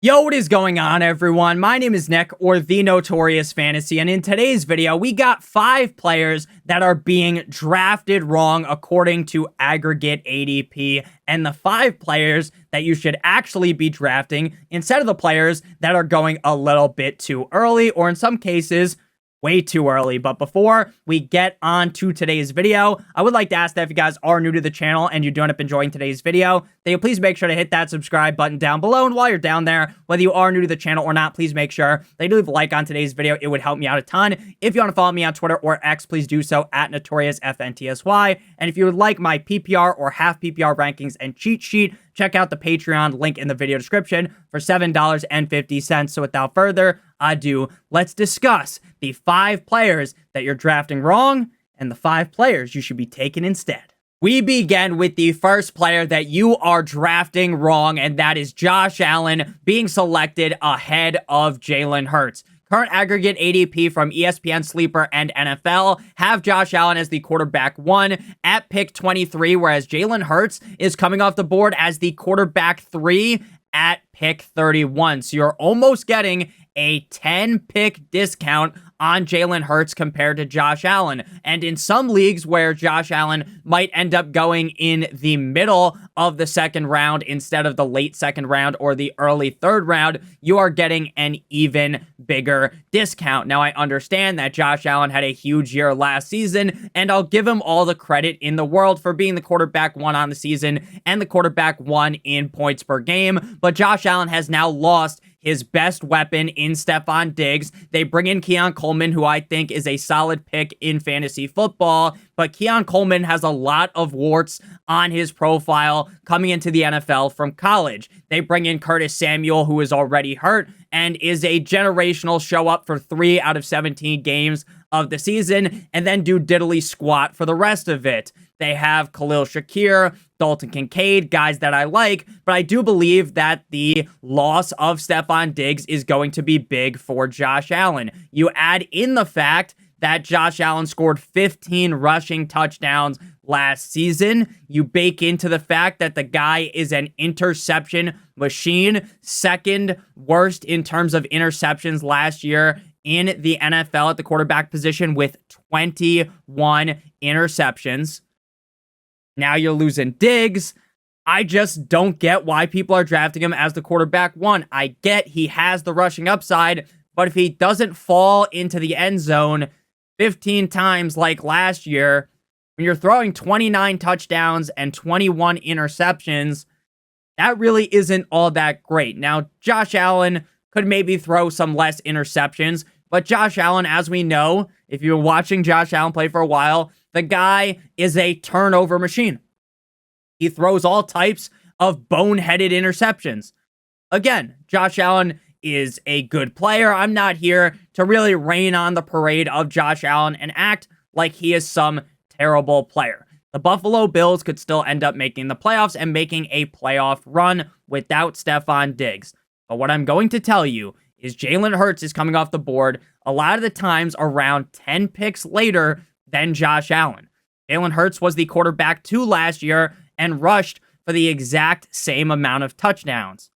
Yo, what is going on, everyone? My name is Nick, or the Notorious Fantasy, and in today's video, we got 5 players that are being drafted wrong according to aggregate ADP, and the 5 players that you should actually be drafting instead of the players that are going a little bit too early, or in some cases, way too early. But before we get on to today's video, I would like to ask that if you guys are new to the channel and you do end up enjoying today's video, then you please make sure to hit that subscribe button down below. And while you're down there, whether you are new to the channel or not, please make sure that you leave a like on today's video. It would help me out a ton. If you want to follow me on Twitter or X, please do so at NotoriousFantasy. And if you would like my PPR or half PPR rankings and cheat sheet, check out the Patreon link in the video description for $7.50. So without further ado, let's discuss the 5 players that you're drafting wrong and the 5 players you should be taking instead. We begin with the first player that you are drafting wrong, and that is Josh Allen being selected ahead of Jalen Hurts. Current aggregate ADP from ESPN, Sleeper, and NFL have Josh Allen as the quarterback 1 at pick 23, whereas Jalen Hurts is coming off the board as the quarterback 3 at pick 31. So you're almost getting a 10-pick discount on Jalen Hurts compared to Josh Allen. And in some leagues where Josh Allen might end up going in the middle of the second round instead of the late second round or the early third round, you are getting an even bigger discount. Now, I understand that Josh Allen had a huge year last season, and I'll give him all the credit in the world for being the quarterback 1 on the season and the quarterback 1 in points per game. But Josh Allen has now lost his best weapon in Stephon Diggs. They bring in Keon Coleman, who I think is a solid pick in fantasy football, but Keon Coleman has a lot of warts on his profile coming into the NFL from college. They bring in Curtis Samuel, who is already hurt and is a generational show up for 3 out of 17 games of the season, and then do diddly squat for the rest of it. They have Khalil Shakir, Dalton Kincaid, guys that I like, but I do believe that the loss of Stephon Diggs is going to be big for Josh Allen. You add in the fact that Josh Allen scored 15 rushing touchdowns last season. You bake into the fact that the guy is an interception machine, second worst in terms of interceptions last year in the NFL at the quarterback position with 21 interceptions. Now you're losing Diggs. I just don't get why people are drafting him as the quarterback 1. I get he has the rushing upside, but if he doesn't fall into the end zone 15 times like last year, when you're throwing 29 touchdowns and 21 interceptions, that really isn't all that great. Now, Josh Allen could maybe throw some less interceptions, but Josh Allen, as we know, if you're watching Josh Allen play for a while, the guy is a turnover machine. He throws all types of boneheaded interceptions. Again, Josh Allen is a good player. I'm not here to really rain on the parade of Josh Allen and act like he is some terrible player. The Buffalo Bills could still end up making the playoffs and making a playoff run without Stephon Diggs. But what I'm going to tell you is Jalen Hurts is coming off the board a lot of the times around 10 picks later than Josh Allen. Jalen Hurts was the quarterback 2 last year and rushed for the exact same amount of touchdowns.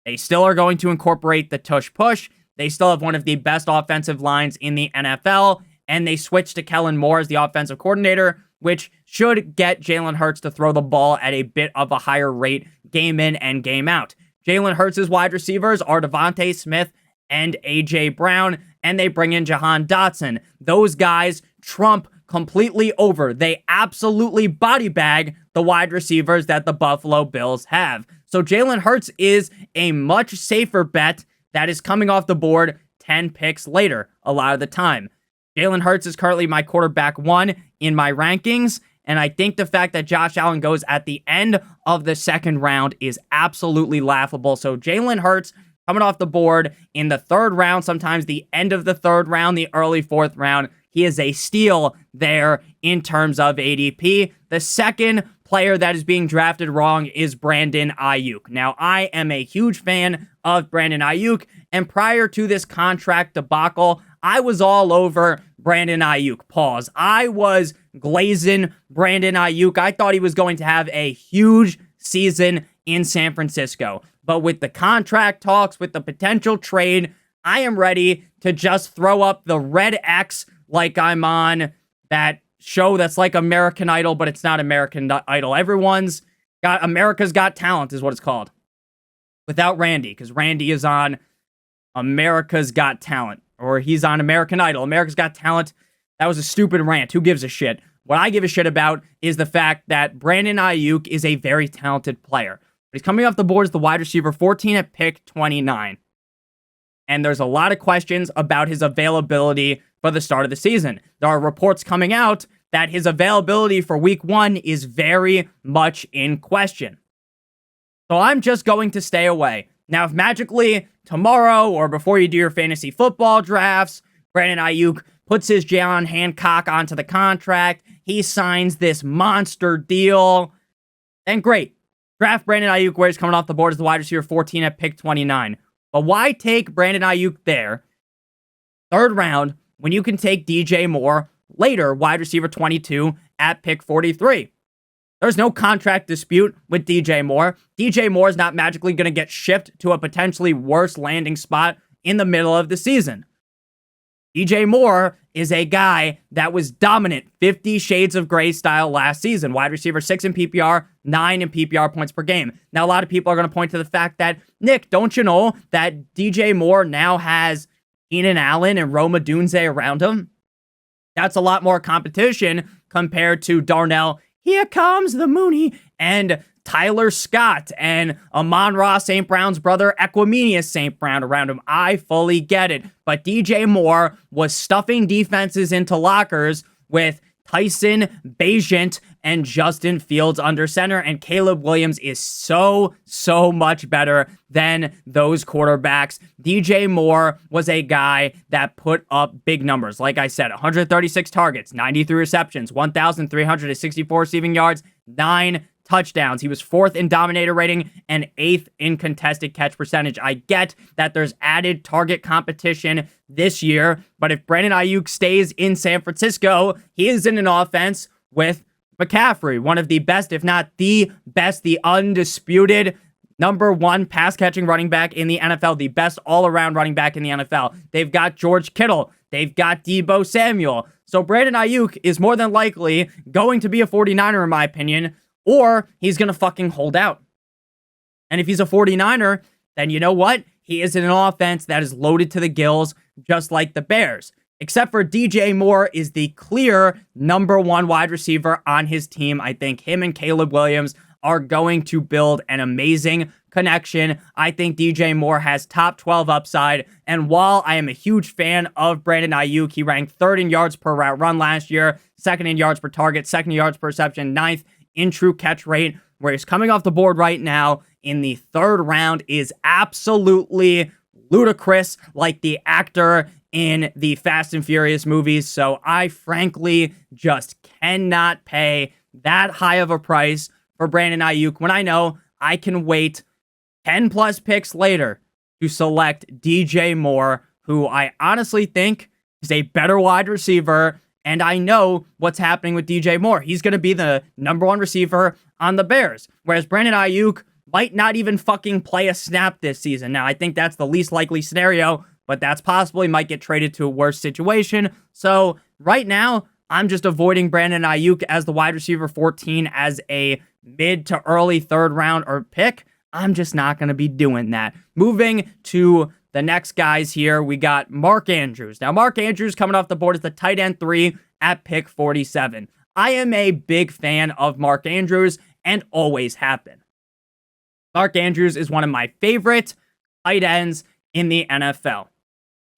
They still are going to incorporate the tush push. They still have one of the best offensive lines in the NFL, and they switched to Kellen Moore as the offensive coordinator, which should get Jalen Hurts to throw the ball at a bit of a higher rate game in and game out. Jalen Hurts' wide receivers are Devontae Smith and A.J. Brown, and they bring in Jahan Dotson. Those guys trump completely over. They absolutely body bag the wide receivers that the Buffalo Bills have. So Jalen Hurts is a much safer bet that is coming off the board 10 picks later a lot of the time. Jalen Hurts is currently my quarterback 1 in my rankings, and I think the fact that Josh Allen goes at the end of the second round is absolutely laughable. So Jalen Hurts coming off the board in the 3rd round, sometimes the end of the 3rd round, the early 4th round. He is a steal there in terms of ADP. The second player that is being drafted wrong is Brandon Aiyuk. Now, I am a huge fan of Brandon Aiyuk, and prior to this contract debacle, I was all over Brandon Aiyuk. Pause. I was glazing Brandon Aiyuk. I thought he was going to have a huge season in San Francisco. But with the contract talks, with the potential trade, I am ready to just throw up the red X like I'm on that show that's like American Idol, but it's not American Idol. America's Got Talent is what it's called. Without Randy, because Randy is on America's Got Talent, or he's on American Idol. America's Got Talent. That was a stupid rant. Who gives a shit? What I give a shit about is the fact that Brandon Aiyuk is a very talented player. He's coming off the board as the wide receiver 14 at pick 29. And there's a lot of questions about his availability for the start of the season. There are reports coming out that his availability for week 1 is very much in question. So I'm just going to stay away. Now, if magically tomorrow or before you do your fantasy football drafts, Brandon Aiyuk puts his Jalen Hancock onto the contract, he signs this monster deal, then great. Draft Brandon Aiyuk where he's coming off the board as the wide receiver 14 at pick 29. But why take Brandon Aiyuk there, 3rd round, when you can take DJ Moore later, wide receiver 22 at pick 43? There's no contract dispute with DJ Moore. DJ Moore is not magically going to get shipped to a potentially worse landing spot in the middle of the season. DJ Moore is a guy that was dominant 50 Shades of Grey style last season. Wide receiver 6 in PPR, 9 in PPR points per game. Now, a lot of people are going to point to the fact that, Nick, don't you know that DJ Moore now has Keenan Allen and Rome Odunze around him? That's a lot more competition compared to Darnell, here comes the Mooney, and Tyler Scott, and Amon-Ra St. Brown's brother, Equimenius St. Brown around him. I fully get it. But DJ Moore was stuffing defenses into lockers with Tyson Bagent and Justin Fields under center, and Caleb Williams is so much better than those quarterbacks. DJ Moore was a guy that put up big numbers. Like I said, 136 targets, 93 receptions, 1,364 receiving yards, 9 touchdowns. He was 4th in dominator rating and 8th in contested catch percentage. I get that there's added target competition this year, but if Brandon Aiyuk stays in San Francisco, he is in an offense with McCaffrey, one of the best, if not the best, the undisputed number 1 pass-catching running back in the NFL, the best all-around running back in the NFL. They've got George Kittle. They've got Deebo Samuel. So Brandon Aiyuk is more than likely going to be a 49er, in my opinion, or he's going to fucking hold out. And if he's a 49er, then you know what? He is in an offense that is loaded to the gills, just like the Bears. Except for DJ Moore is the clear number 1 wide receiver on his team. I think him and Caleb Williams are going to build an amazing connection. I think DJ Moore has top 12 upside. And while I am a huge fan of Brandon Aiyuk, he ranked 3rd in yards per route run last year, 2nd in yards per target, 2nd in yards per reception, 9th in true catch rate, where he's coming off the board right now in the 3rd round is absolutely ludicrous, like the actor in the Fast and Furious movies. So I frankly just cannot pay that high of a price for Brandon Aiyuk when I know I can wait 10 plus picks later to select DJ Moore, who I honestly think is a better wide receiver. And I know what's happening with DJ Moore. He's going to be the number 1 receiver on the Bears. Whereas Brandon Aiyuk might not even fucking play a snap this season. Now, I think that's the least likely scenario, but that's possible. He might get traded to a worse situation. So right now, I'm just avoiding Brandon Aiyuk as the wide receiver 14 as a mid to early 3rd round or pick. I'm just not going to be doing that. Moving to the next guys here, we got Mark Andrews. Now, Mark Andrews coming off the board as the tight end 3 at pick 47. I am a big fan of Mark Andrews and always have been. Mark Andrews is one of my favorite tight ends in the NFL.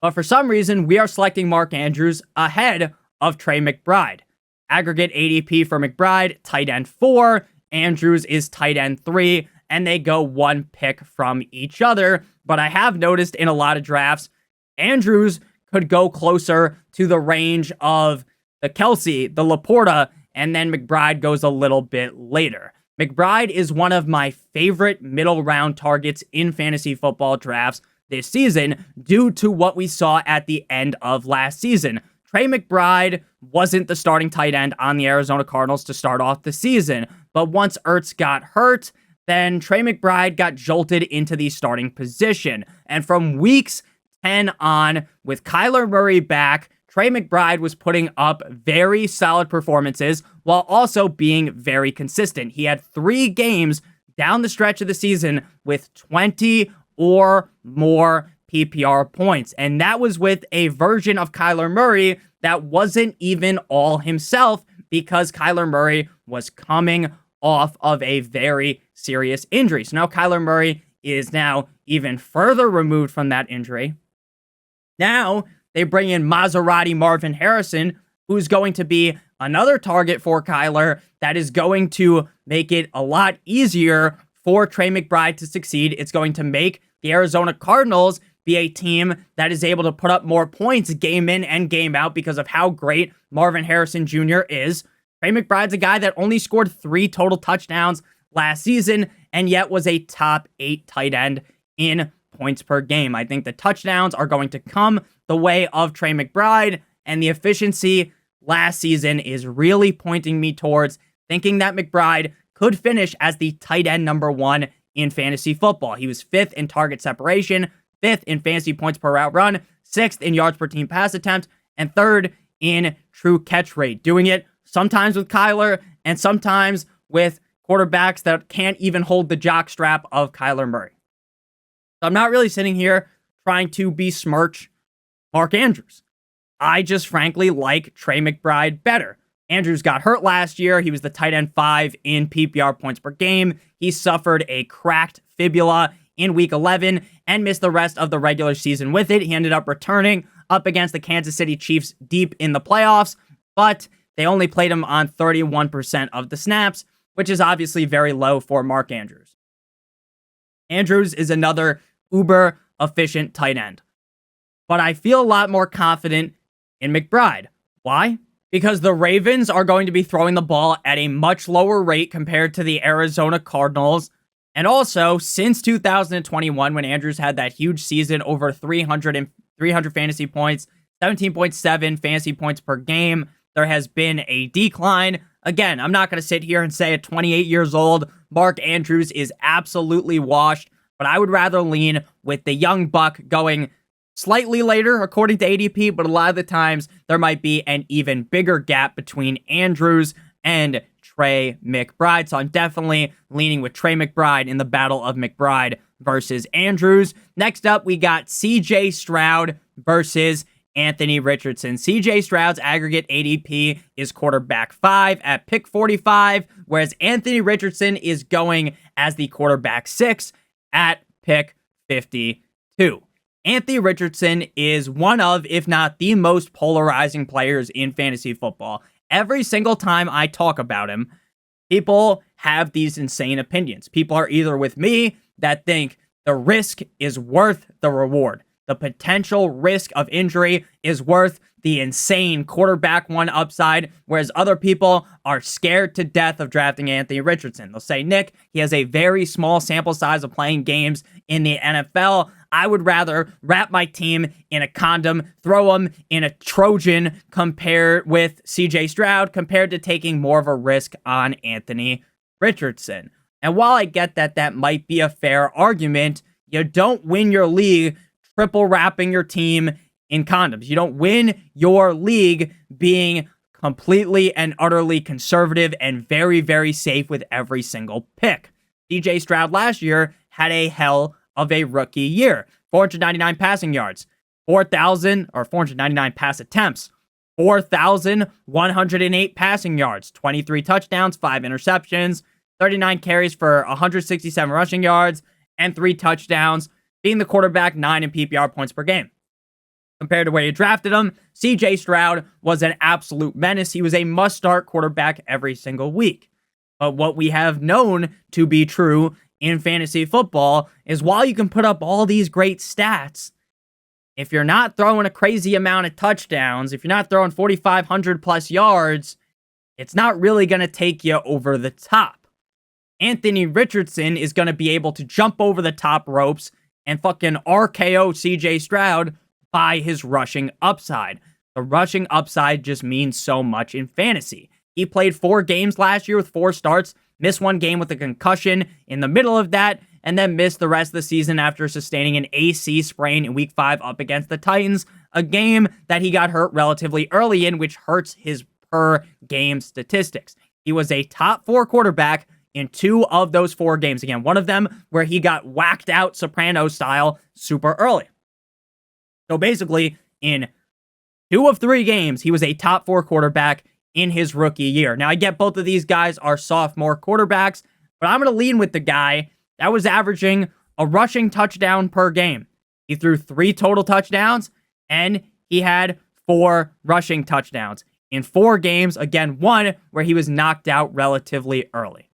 But for some reason, we are selecting Mark Andrews ahead of Trey McBride. Aggregate ADP for McBride, tight end 4. Andrews is tight end 3. And they go 1 pick from each other. But I have noticed in a lot of drafts, Andrews could go closer to the range of the Kelsey, the Laporta, and then McBride goes a little bit later. McBride is one of my favorite middle round targets in fantasy football drafts this season due to what we saw at the end of last season. Trey McBride wasn't the starting tight end on the Arizona Cardinals to start off the season, but once Ertz got hurt, then Trey McBride got jolted into the starting position. And from weeks 10 on, with Kyler Murray back, Trey McBride was putting up very solid performances while also being very consistent. He had 3 games down the stretch of the season with 20 or more PPR points. And that was with a version of Kyler Murray that wasn't even all himself, because Kyler Murray was coming off of a very serious injury. So now Kyler Murray is now even further removed from that injury. Now they bring in Maserati Marvin Harrison, who's going to be another target for Kyler that is going to make it a lot easier for Trey McBride to succeed. It's going to make the Arizona Cardinals be a team that is able to put up more points game in and game out because of how great Marvin Harrison Jr. is. Trey McBride's a guy that only scored 3 total touchdowns last season and yet was a top 8 tight end in points per game. I think the touchdowns are going to come the way of Trey McBride, and the efficiency last season is really pointing me towards thinking that McBride could finish as the tight end number 1 in fantasy football. He was 5th in target separation, 5th in fantasy points per route run, 6th in yards per team pass attempt, and 3rd in true catch rate. Doing it sometimes with Kyler and sometimes with quarterbacks that can't even hold the jock strap of Kyler Murray. So I'm not really sitting here trying to besmirch Mark Andrews. I just frankly like Trey McBride better. Andrews got hurt last year. He was the tight end 5 in PPR points per game. He suffered a cracked fibula in week 11 and missed the rest of the regular season with it. He ended up returning up against the Kansas City Chiefs deep in the playoffs, but they only played him on 31% of the snaps, which is obviously very low for Mark Andrews. Andrews is another uber efficient tight end, but I feel a lot more confident in McBride. Why? Because the Ravens are going to be throwing the ball at a much lower rate compared to the Arizona Cardinals. And also, since 2021, when Andrews had that huge season, over 300 fantasy points, 17.7 fantasy points per game, there has been a decline. Again, I'm not going to sit here and say at 28 years old, Mark Andrews is absolutely washed, but I would rather lean with the young buck going slightly later, according to ADP, but a lot of the times there might be an even bigger gap between Andrews and Trey McBride. So I'm definitely leaning with Trey McBride in the battle of McBride versus Andrews. Next up, we got CJ Stroud versus Anthony Richardson. CJ Stroud's aggregate ADP is quarterback 5 at pick 45, whereas Anthony Richardson is going as the quarterback 6 at pick 52. Anthony Richardson is one of, if not the most polarizing players in fantasy football. Every single time I talk about him, people have these insane opinions. People are either with me that think the risk is worth the reward. The potential risk of injury is worth the insane quarterback 1 upside, whereas other people are scared to death of drafting Anthony Richardson. They'll say, Nick, he has a very small sample size of playing games in the NFL. I would rather wrap my team in a condom, throw them in a Trojan compared with CJ Stroud compared to taking more of a risk on Anthony Richardson. And while I get that that might be a fair argument, you don't win your league triple wrapping your team in condoms. You don't win your league being completely and utterly conservative and very, very safe with every single pick. CJ Stroud last year had a hell of a rookie year. 499 passing yards, 499 pass attempts, 4,108 passing yards, 23 touchdowns, 5 interceptions, 39 carries for 167 rushing yards, and 3 touchdowns, being the quarterback 9 in PPR points per game. Compared to where you drafted him, CJ Stroud was an absolute menace. He was a must-start quarterback every single week. But what we have known to be true in fantasy football is while you can put up all these great stats, if you're not throwing a crazy amount of touchdowns, if you're not throwing 4,500 plus yards, it's not really going to take you over the top. Anthony Richardson is going to be able to jump over the top ropes and fucking RKO CJ Stroud by his rushing upside. The rushing upside just means so much in fantasy. He played 4 games last year with 4 starts, missed one game with a concussion in the middle of that, and then missed the rest of the season after sustaining an AC sprain in week 5 up against the Titans, a game that he got hurt relatively early in, which hurts his per game statistics. He was a top 4 quarterback in 2 of those 4 games. Again, one of them where he got whacked out Soprano style super early. So basically, in 2 of 3 games, he was a top 4 quarterback in his rookie year. Now, I get both of these guys are sophomore quarterbacks, but I'm going to lean with the guy that was averaging a rushing touchdown per game. He threw 3 total touchdowns, and he had 4 rushing touchdowns in 4 games. Again, 1 where he was knocked out relatively early.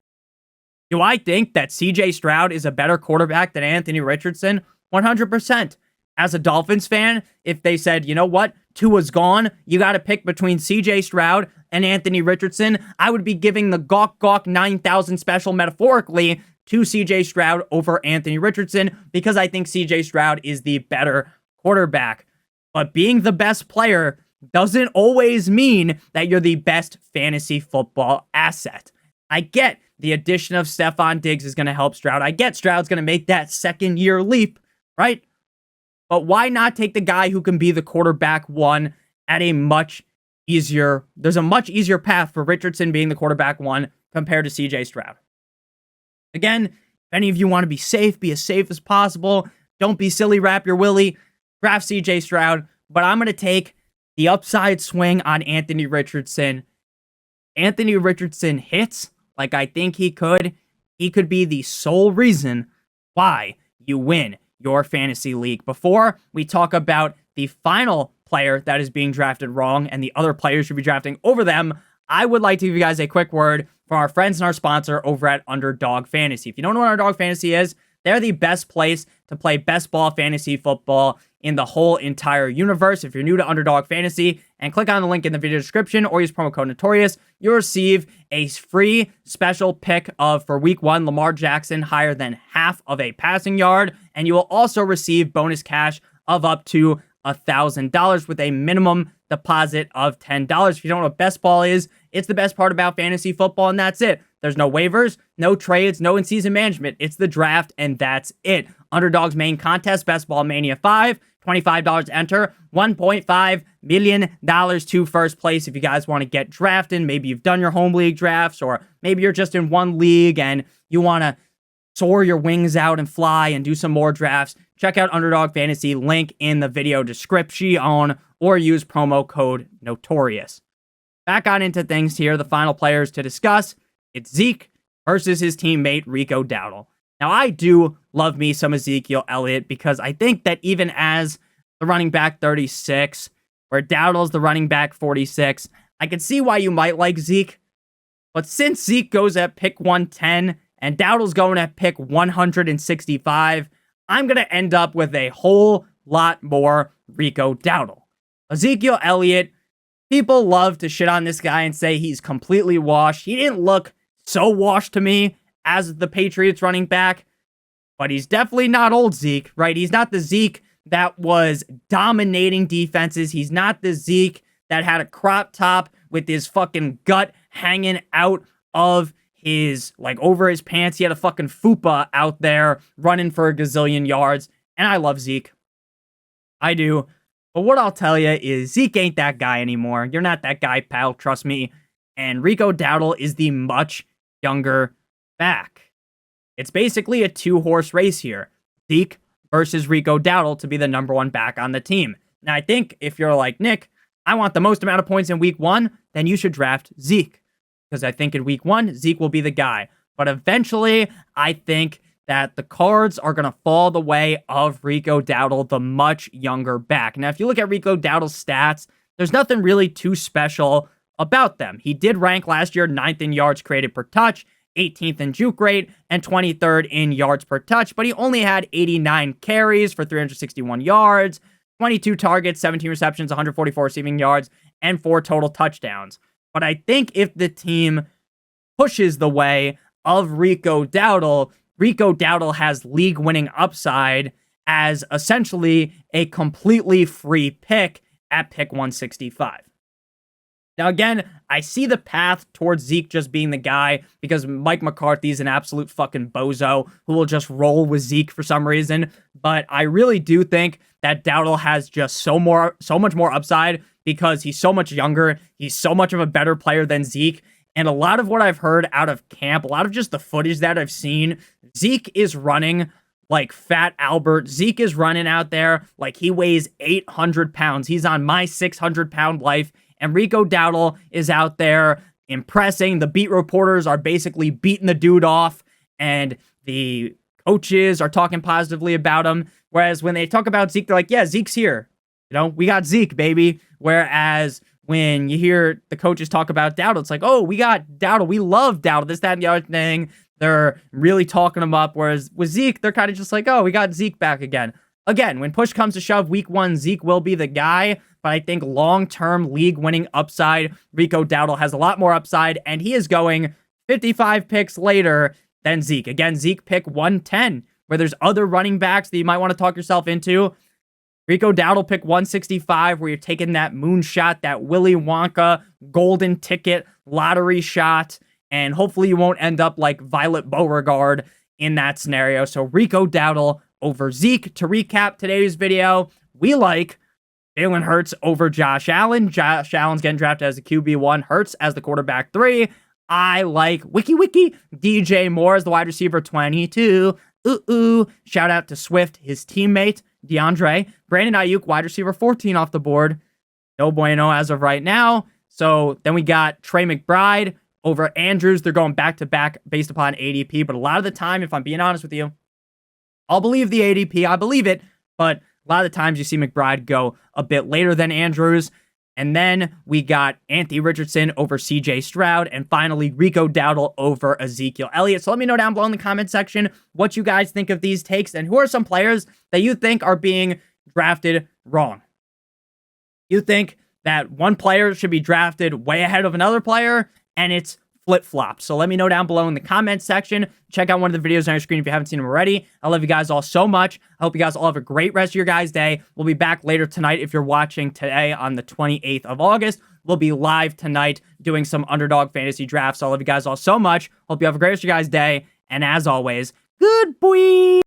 Do I think that CJ Stroud is a better quarterback than Anthony Richardson? 100%. As a Dolphins fan, if they said, you know what, Tua's gone, you got to pick between CJ Stroud and Anthony Richardson, I would be giving the Gawk 9000 special metaphorically to CJ Stroud over Anthony Richardson because I think CJ Stroud is the better quarterback. But being the best player doesn't always mean that you're the best fantasy football asset. I get the addition of Stephon Diggs is going to help Stroud. I get Stroud's going to make that second-year leap, right? But why not take the guy who can be the quarterback 1 at a much easier... There's a much easier path for Richardson being the quarterback 1 compared to CJ Stroud. Again, if any of you want to be safe, be as safe as possible. Don't be silly, wrap your willy. Draft CJ Stroud. But I'm going to take the upside swing on Anthony Richardson. Anthony Richardson hits like I think he could. He could be the sole reason why you win your fantasy league. Before we talk about the final player that is being drafted wrong and the other players should be drafting over them, I would like to give you guys a quick word from our friends and our sponsor over at Underdog Fantasy. If you don't know what Underdog Fantasy is, they're the best place to play best ball fantasy football in the whole entire universe. If you're new to Underdog Fantasy and click on the link in the video description or use promo code Notorious, you'll receive a free special pick of, for week 1, Lamar Jackson higher than half of a passing yard. And you will also receive bonus cash of up to $1,000 with a minimum deposit of $10. If you don't know what best ball is, it's the best part about fantasy football, and that's it. There's no waivers, no trades, no in-season management. It's the draft, and that's it. Underdog's main contest, Best Ball Mania 5, $25 to enter, $1.5 million to first place. If you guys want to get drafted, maybe you've done your home league drafts, or maybe you're just in one league and you want to soar your wings out and fly and do some more drafts, check out Underdog Fantasy, link in the video description, or use promo code Notorious. Back on into things here, the final players to discuss. It's Zeke versus his teammate Rico Dowdle. Now, I do love me some Ezekiel Elliott because I think that even as the running back 36, where Dowdle's the running back 46, I can see why you might like Zeke. But since Zeke goes at pick 110 and Dowdle's going at pick 165, I'm going to end up with a whole lot more Rico Dowdle. Ezekiel Elliott, people love to shit on this guy and say he's completely washed. He didn't look so washed to me as the Patriots running back, but he's definitely not old Zeke, right? He's not the Zeke that was dominating defenses. He's not the Zeke that had a crop top with his fucking gut hanging out of his, like, over his pants. He had a fucking fupa out there running for a gazillion yards. And I love Zeke. I do. But what I'll tell you is Zeke ain't that guy anymore. You're not that guy, pal. Trust me. And Rico Dowdle is the much younger back. It's basically a 2-horse race here. Zeke versus Rico Dowdle to be the number 1 back on the team. Now, I think if you're like, Nick, I want the most amount of points in week 1, then you should draft Zeke. Because I think in week 1, Zeke will be the guy. But eventually, I think that the cards are going to fall the way of Rico Dowdle, the much younger back. Now, if you look at Rico Dowdle's stats, there's nothing really too special about them. He did rank last year 9th in yards created per touch, 18th in juke rate, and 23rd in yards per touch, but he only had 89 carries for 361 yards, 22 targets, 17 receptions, 144 receiving yards, and 4 total touchdowns. But I think if the team pushes the way of Rico Dowdle has league-winning upside as essentially a completely free pick at pick 165. Now, again, I see the path towards Zeke just being the guy because Mike McCarthy is an absolute fucking bozo who will just roll with Zeke for some reason. But I really do think that Dowdle has just so much more upside because he's so much younger. He's so much of a better player than Zeke. And a lot of what I've heard out of camp, a lot of just the footage that I've seen, Zeke is running like Fat Albert. Zeke is running out there like he weighs 800 pounds. He's on my 600-pound life. And Rico Dowdle is out there impressing. The beat reporters are basically beating the dude off. And the coaches are talking positively about him. Whereas when they talk about Zeke, they're like, yeah, Zeke's here. You know, we got Zeke, baby. Whereas when you hear the coaches talk about Dowdle, it's like, oh, we got Dowdle. We love Dowdle. This, that, and the other thing. They're really talking him up. Whereas with Zeke, they're kind of just like, oh, we got Zeke back again. Again, when push comes to shove, week 1, Zeke will be the guy. But I think long-term league-winning upside, Rico Dowdle has a lot more upside. And he is going 55 picks later than Zeke. Again, Zeke pick 110, where there's other running backs that you might want to talk yourself into. Rico Dowdle pick 165, where you're taking that moonshot, that Willy Wonka golden ticket lottery shot. And hopefully you won't end up like Violet Beauregard in that scenario. So Rico Dowdle over Zeke. To recap today's video, we like Jalen Hurts over Josh Allen. Josh Allen's getting drafted as the QB1. Hurts as the quarterback 3. I like Wiki DJ Moore as the wide receiver 22. Shout out to Swift, his teammate, DeAndre. Brandon Aiyuk, wide receiver 14 off the board. No bueno as of right now. So then we got Trey McBride over Andrews. They're going back-to-back based upon ADP. But a lot of the time, if I'm being honest with you, I'll believe the ADP. I believe it. But a lot of the times you see McBride go a bit later than Andrews. And then we got Anthony Richardson over CJ Stroud. And finally, Rico Dowdle over Ezekiel Elliott. So let me know down below in the comment section what you guys think of these takes. And who are some players that you think are being drafted wrong? You think that one player should be drafted way ahead of another player, and it's flip-flop. So let me know down below in the comment section. Check out one of the videos on your screen if you haven't seen them already. I love you guys all so much. I hope you guys all have a great rest of your guys' day. We'll be back later tonight if you're watching today on the 28th of August. We'll be live tonight doing some underdog fantasy drafts. So I love you guys all so much. Hope you have a great rest of your guys' day. And as always, good boy.